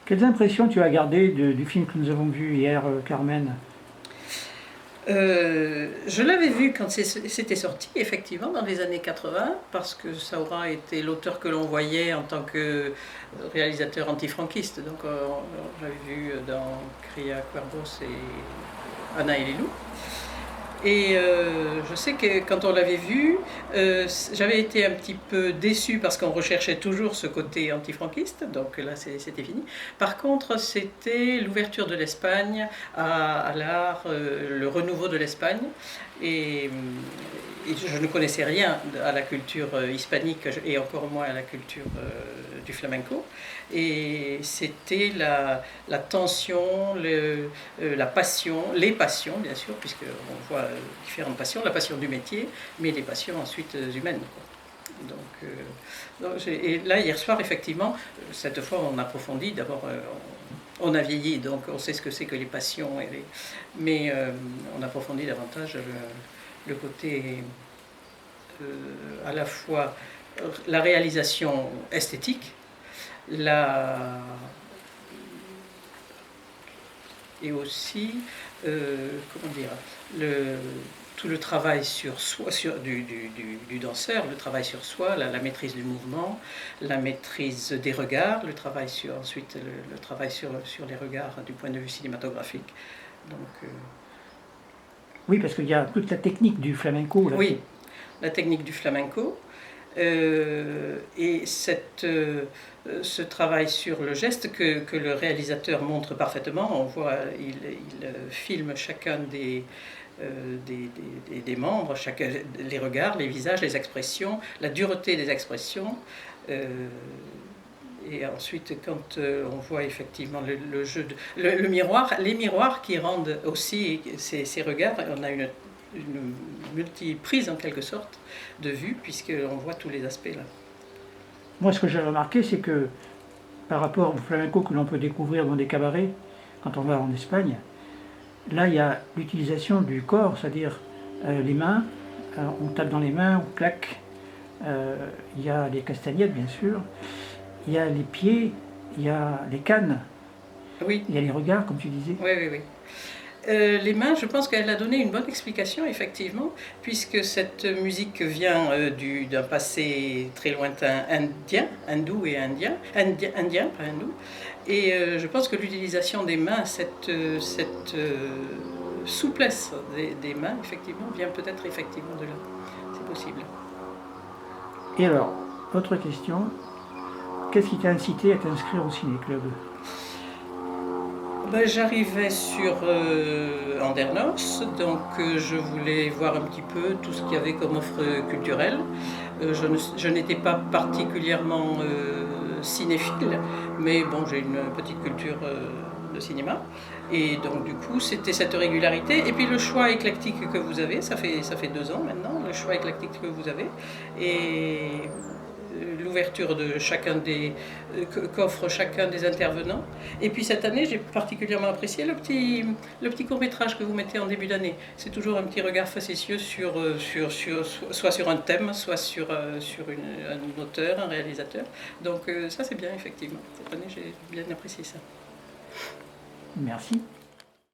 Quelles impressions tu as gardées du film que nous avons vu hier, Carmen? Je l'avais vu quand c'était sorti, effectivement, dans les années 80, parce que Saura était l'auteur que l'on voyait en tant que réalisateur antifranquiste. Donc, j'avais vu dans Cria Cuervos et Anna et les loups. Et je sais que quand on l'avait vu, j'avais été un petit peu déçue parce qu'on recherchait toujours ce côté antifranquiste, donc là c'était fini. Par contre, c'était l'ouverture de l'Espagne à l'art, le renouveau de l'Espagne. Et, et je ne connaissais rien à la culture hispanique et encore moins à la culture du flamenco. Et c'était la tension, la passion, les passions bien sûr, puisqu'on voit différentes passions, la passion du métier, mais les passions ensuite humaines, quoi. Et là, hier soir, effectivement, cette fois on approfondit. D'abord, on a vieilli, donc on sait ce que c'est que les passions, mais on approfondit davantage le côté à la fois la réalisation esthétique, et aussi, comment dire, tout le travail sur soi, du danseur, le travail sur soi, la maîtrise du mouvement, la maîtrise des regards, ensuite le travail sur les regards du point de vue cinématographique. Donc, Oui, parce qu'il y a toute la technique du flamenco. Là, oui, la technique du flamenco. Et ce travail sur le geste que le réalisateur montre parfaitement. On voit, il filme chacun des membres, les regards, les visages, les expressions, la dureté des expressions. Et ensuite, quand on voit effectivement le jeu, le miroir, les miroirs qui rendent aussi ces regards, on a une multi-prise en quelque sorte de vue, puisqu'on voit tous les aspects là. moi, ce que j'ai remarqué, c'est que par rapport au flamenco que l'on peut découvrir dans des cabarets, quand on va en Espagne, là, il y a l'utilisation du corps, c'est-à-dire les mains, on tape dans les mains, on claque, il y a les castagnettes, bien sûr, il y a les pieds, il y a les cannes, Oui. il y a les regards, comme tu disais. Oui, oui, oui. Les mains, je pense qu'elle a donné une bonne explication, effectivement, puisque cette musique vient d'un passé très lointain hindou et indien, pas hindou. Et je pense que l'utilisation des mains, cette souplesse des mains, effectivement, vient peut-être effectivement de là. C'est possible. Et alors, autre question, qu'est-ce qui t'a incité à t'inscrire au ciné-club? J'arrivais sur Andernos, donc je voulais voir un petit peu tout ce qu'il y avait comme offre culturelle. Je n'étais pas particulièrement cinéphile, mais bon, j'ai une petite culture de cinéma. Et donc du coup, c'était cette régularité. Et puis le choix éclectique que vous avez, ça fait 2 ans maintenant, le choix éclectique que vous avez. Et l'ouverture de qu'offre chacun des intervenants. Et puis cette année, j'ai particulièrement apprécié le petit court-métrage que vous mettez en début d'année. C'est toujours un petit regard facétieux soit sur un thème, soit sur un auteur, un réalisateur. Donc ça, c'est bien, effectivement. Cette année, j'ai bien apprécié ça. Merci.